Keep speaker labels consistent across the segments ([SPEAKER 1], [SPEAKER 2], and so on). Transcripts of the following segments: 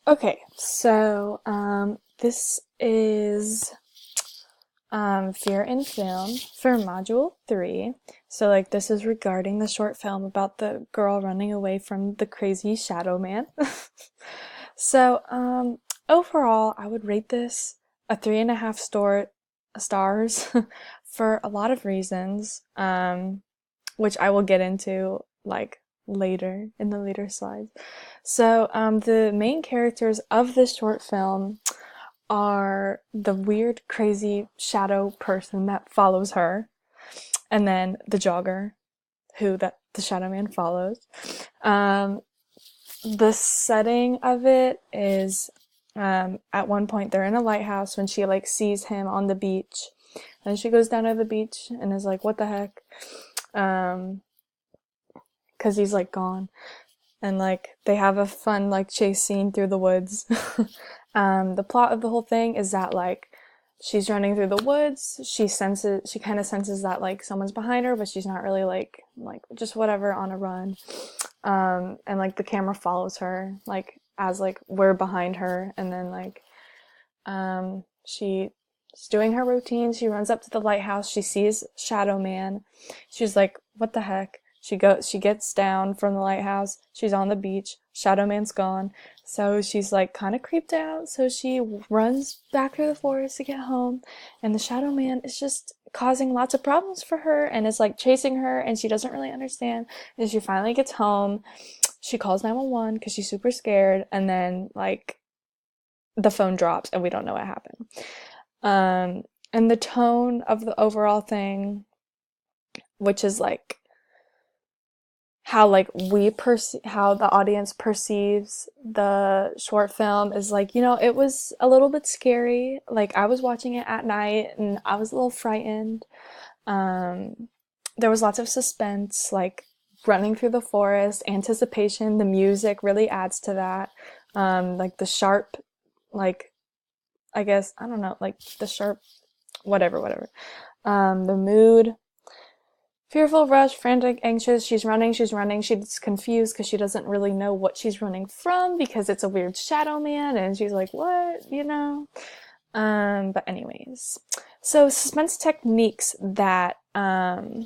[SPEAKER 1] Okay, so this is Fear in Film for Module 3. So like this is regarding the short film about the girl running away from the crazy shadow man. So overall I would rate this a 3.5 stars for a lot of reasons, which I will get into like later in the later slides. So the main characters of this short film are the weird, crazy shadow person that follows her, and then the jogger, who that the shadow man follows. Um, the setting of it is at one point they're in a lighthouse when she like sees him on the beach, and she goes down to the beach and is like, "What the heck?" Because he's like gone, and like they have a fun like chase scene through the woods. The plot of the whole thing is that like she's running through the woods. She kind of senses that like someone's behind her, but she's not really like just whatever on a run. And like the camera follows her like as like we're behind her, and then like she's doing her routine. She runs up to the lighthouse. She sees Shadow Man. She's like, "What the heck?" She gets down from the lighthouse. She's on the beach. Shadow Man's gone. So she's like kind of creeped out. So she runs back through the forest to get home. And the Shadow Man is just causing lots of problems for her and is like chasing her, and she doesn't really understand. And she finally gets home. She calls 911 because she's super scared. And then like the phone drops and we don't know what happened. And the tone of the overall thing, which is like how like how the audience perceives the short film, is like, it was a little bit scary. Like I was watching it at night and I was a little frightened. There was lots of suspense, like running through the forest, anticipation. The music really adds to that. Like the sharp, like I guess I don't know, like the sharp, whatever. The mood. Fearful, rush, frantic, anxious. She's running. She's confused because she doesn't really know what she's running from because it's a weird shadow man, and she's like, what? But anyways. So suspense techniques that are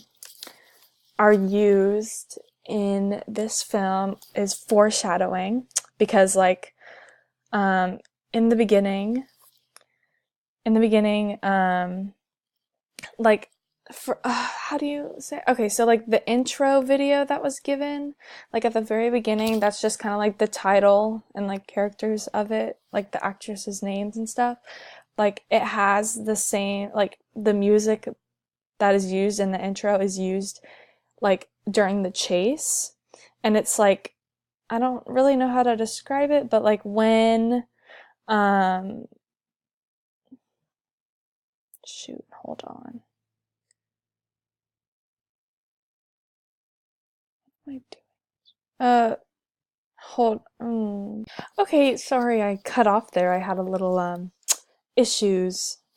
[SPEAKER 1] used in this film is foreshadowing, because like in the beginning, like for how do you say, okay, so like the intro video that was given like at the very beginning, that's just kind of like the title and like characters of it, like the actresses' names and stuff. Like it has the same, like the music that is used in the intro is used like during the chase, and it's like, I don't really know how to describe it, but like when um shoot, hold on. What am I doing? Hold. Okay, sorry, I cut off there. I had a little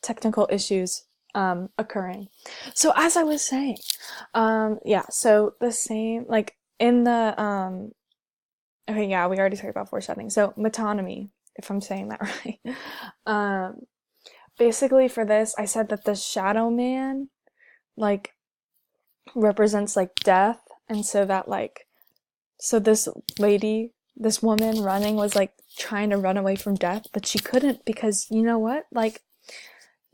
[SPEAKER 1] technical issues occurring. So as I was saying, yeah. So the same, like in the Okay, yeah, we already talked about foreshadowing. So metonymy, if I'm saying that right. Um, Basically for this, I said that the shadow man like represents like death, and so that like, so this woman running was like trying to run away from death, but she couldn't, because you know what? Like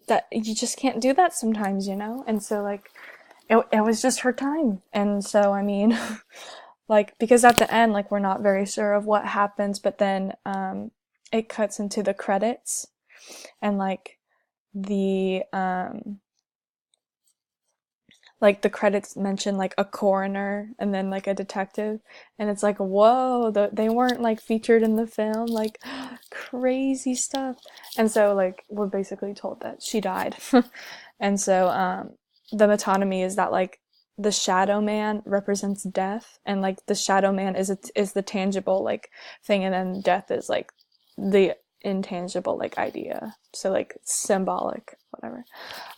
[SPEAKER 1] that, you just can't do that sometimes, And so like it was just her time. And so I mean, like, because at the end, like we're not very sure of what happens, but then it cuts into the credits, and the like the credits mention like a coroner and then like a detective, and it's like, whoa, they weren't like featured in the film, like crazy stuff. And so like we're basically told that she died. And so the metonymy is that like the shadow man represents death, and like the shadow man is the tangible like thing, and then death is like the intangible like idea, so like symbolic, whatever.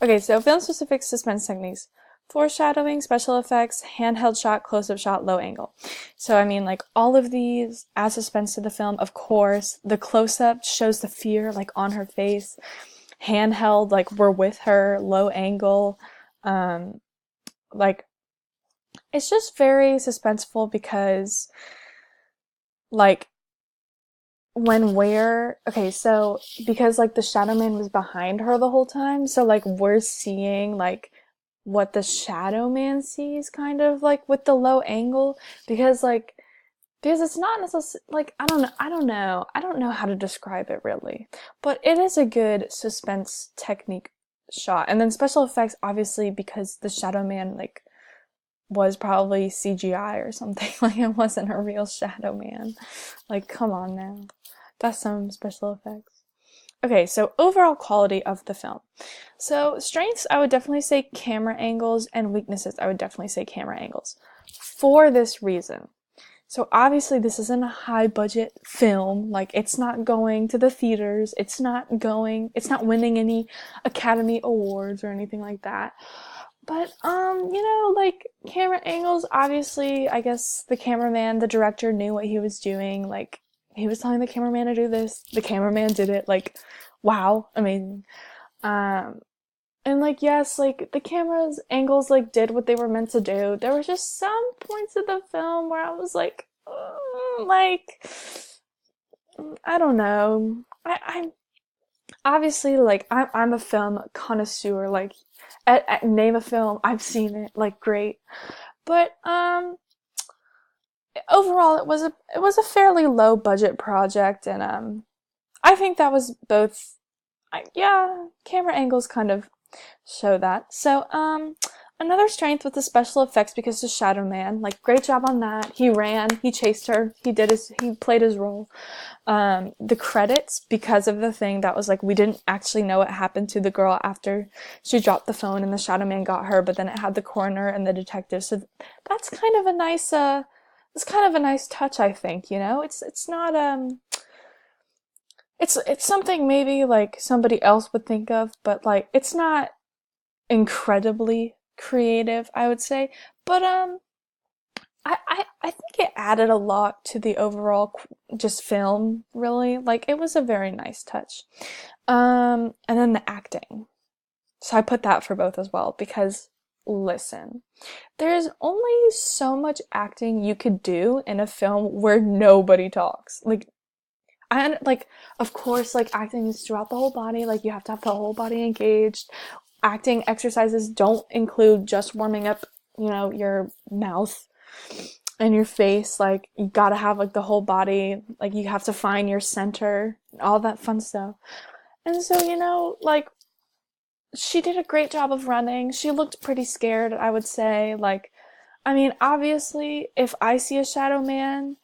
[SPEAKER 1] Okay, so film specific suspense techniques. foreshadowing, special effects, handheld shot, close-up shot, low angle. So I mean, like, all of these add suspense to the film. Of course, the close-up shows the fear, like, on her face. Handheld, like, we're with her. Low angle, like, it's just very suspenseful because, like, okay, so because, like, the Shadow Man was behind her the whole time, so, like, we're seeing, like, what the Shadow Man sees, kind of, like, with the low angle, because, like, because it's not necessarily, like, I don't know how to describe it, really, but it is a good suspense technique shot. And then special effects, obviously, because the Shadow Man, like, was probably CGI or something. Like, it wasn't a real Shadow Man. Like, come on now. That's some special effects. Okay, so overall quality of the film. So strengths, I would definitely say camera angles, and weaknesses, I would definitely say camera angles. For this reason. So obviously this isn't a high budget film. Like, it's not going to the theaters. It's not winning any Academy Awards or anything like that. But, like, camera angles, obviously, I guess the director knew what he was doing. Like, he was telling the cameraman to do this. The cameraman did it. Like, wow, amazing. Um, and, like, yes, like, the camera's angles, like, did what they were meant to do. There were just some points of the film where I was like, like, I don't know. I'm obviously, like, I'm a film connoisseur. Like, name a film, I've seen it. Like, great. But overall, it was a fairly low budget project, and I think that was both. Yeah, camera angles kind of show that. So another strength with the special effects, because the Shadow Man, like, great job on that. He ran, he chased her, he played his role. The credits, because of the thing that was, like, we didn't actually know what happened to the girl after she dropped the phone and the Shadow Man got her, but then it had the coroner and the detective. So that's kind of a nice touch, I think, you know? It's not it's something maybe, like, somebody else would think of, but, like, it's not incredibly creative, I would say. But I think it added a lot to the overall just film, really. Like, it was a very nice touch. And then the acting. So I put that for both as well, because listen, there's only so much acting you could do in a film where nobody talks. Like, of course, like, acting is throughout the whole body. Like, you have to have the whole body engaged. Acting exercises don't include just warming up, your mouth and your face. Like, you gotta have, like, the whole body. Like, you have to find your center, all that fun stuff. And so, like, she did a great job of running. She looked pretty scared, I would say. Like, I mean, obviously, if I see a Shadow Man,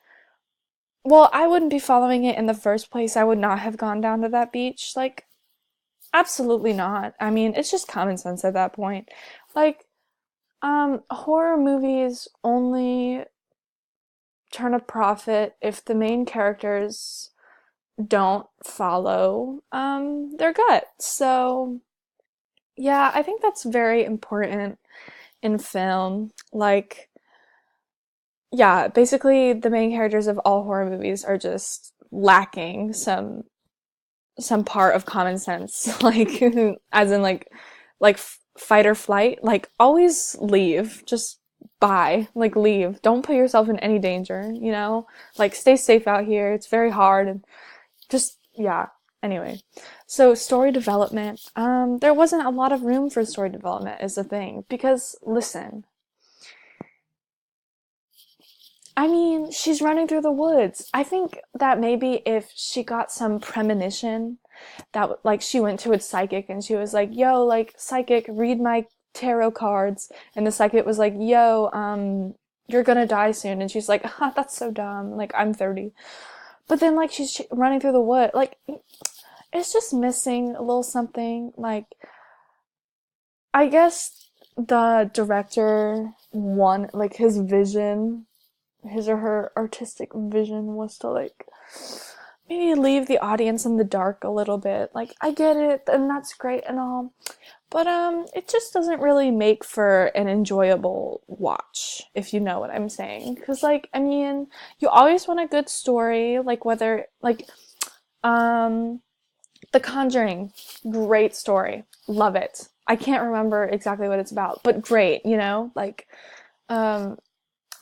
[SPEAKER 1] well, I wouldn't be following it in the first place. I would not have gone down to that beach. Like, absolutely not. I mean, it's just common sense at that point. Like, horror movies only turn a profit if the main characters don't follow, their gut. So, yeah, I think that's very important in film. Like, yeah, basically the main characters of all horror movies are just lacking some part of common sense. Like, as in, like fight or flight. Like, always leave. Just bye. Like, leave. Don't put yourself in any danger, you know? Like, stay safe out here. It's very hard, and just, yeah. Anyway, so story development. There wasn't a lot of room for story development, is the thing. Because, listen, I mean, she's running through the woods. I think that maybe if she got some premonition that, like, she went to a psychic and she was like, yo, like, psychic, read my tarot cards. And the psychic was like, yo, you're gonna die soon. And she's like, huh, that's so dumb. Like, I'm 30. But then, like, she's running through the wood. Like, it's just missing a little something. Like, I guess the director like, his or her artistic vision was to, like, maybe they leave the audience in the dark a little bit. Like, I get it, and that's great and all, but it just doesn't really make for an enjoyable watch, if you know what I'm saying. Because, like, I mean, you always want a good story, like whether, like, um, The Conjuring, great story, love it. I can't remember exactly what it's about, but great, you know, like, um,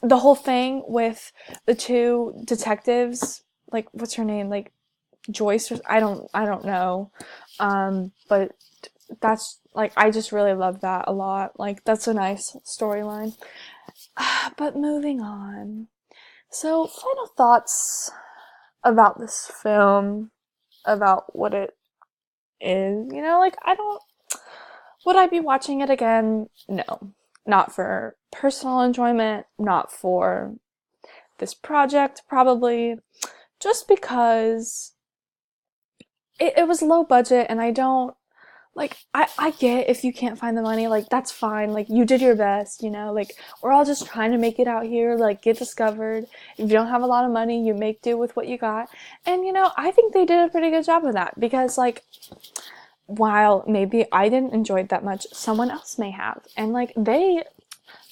[SPEAKER 1] the whole thing with the two detectives, like, what's her name, like, Joyce, or I don't know, but that's, like, I just really love that a lot. Like, that's a nice storyline. But moving on. So, final thoughts about this film, about what it is. You know, like, would I be watching it again? No. Not for personal enjoyment, not for this project, probably. Just because it was low budget, and I don't, like, I get if you can't find the money, like, that's fine. Like, you did your best, you know? Like, we're all just trying to make it out here, like, get discovered. If you don't have a lot of money, you make do with what you got. And, you know, I think they did a pretty good job of that, because, like, while maybe I didn't enjoy it that much, someone else may have. And, like, they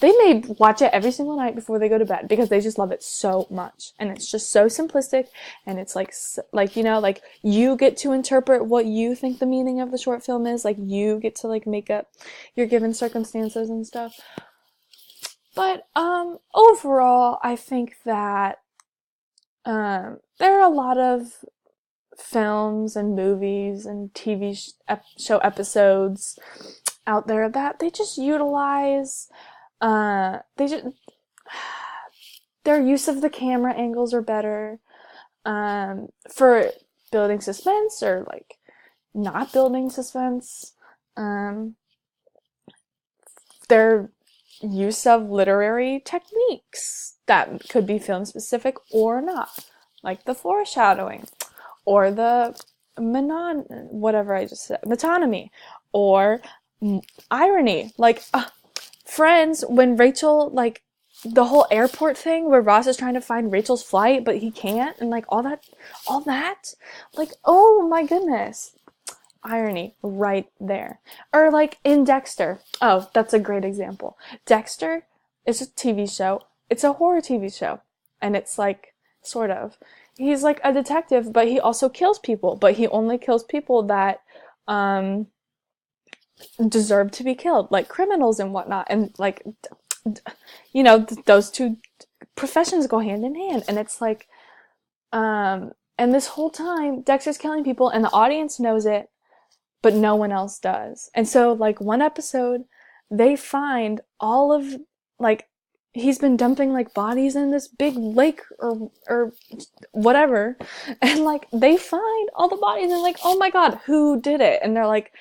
[SPEAKER 1] may watch it every single night before they go to bed, because they just love it so much. And it's just so simplistic, and it's like, you know, like, you get to interpret what you think the meaning of the short film is. Like, you get to, like, make up your given circumstances and stuff. But overall, I think that there are a lot of films and movies and TV show episodes out there that they just utilize, they just, their use of the camera angles are better, for building suspense, or, like, not building suspense. Their use of literary techniques that could be film specific or not, like the foreshadowing, or the whatever I just said, metonymy, or irony. Like, Friends, when Rachel, like, the whole airport thing where Ross is trying to find Rachel's flight, but he can't, and, like, all that, like, oh my goodness. Irony right there. Or, like, in Dexter. Oh, that's a great example. Dexter is a TV show. It's a horror TV show. And it's, like, sort of. He's, like, a detective, but he also kills people. But he only kills people that, deserve to be killed. Like, criminals and whatnot. And, like, you know, those two professions go hand in hand. And it's, like, and this whole time, Dexter's killing people, and the audience knows it, but no one else does. And so, like, one episode, they find all of, like, he's been dumping, like, bodies in this big lake, or whatever, and, like, they find all the bodies, and, like, oh my god, who did it? And they're, like,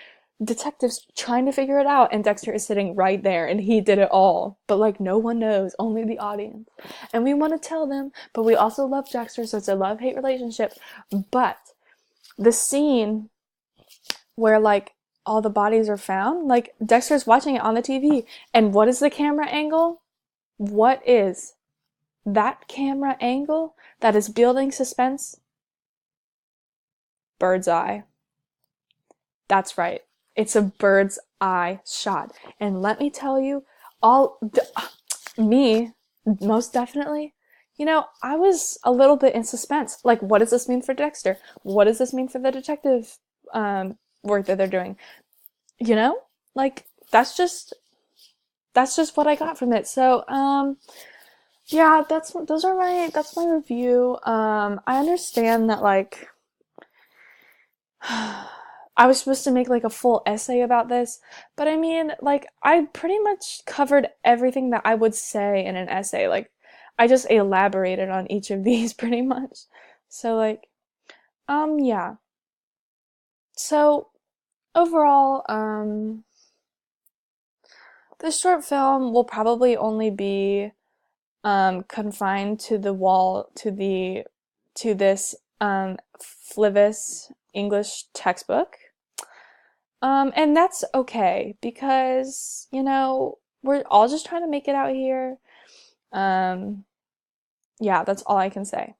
[SPEAKER 1] detectives trying to figure it out, and Dexter is sitting right there, and he did it all. But, like, no one knows, only the audience. And we want to tell them, but we also love Dexter, so it's a love-hate relationship. But the scene where, like, all the bodies are found, like, Dexter's watching it on the TV, and what is the camera angle? What is that camera angle that is building suspense? Bird's eye. That's right. It's a bird's eye shot. And let me tell you, me, most definitely, you know, I was a little bit in suspense. Like, what does this mean for Dexter? What does this mean for the detective, work that they're doing? You know, like, that's just what I got from it. So, yeah, that's my review. I understand that, like, I was supposed to make, like, a full essay about this, but I mean, like, I pretty much covered everything that I would say in an essay. Like, I just elaborated on each of these pretty much. So, like, yeah. So, overall, this short film will probably only be, confined to the wall, to this, Flivis English textbook. And that's okay, because, you know, we're all just trying to make it out here. Yeah, that's all I can say.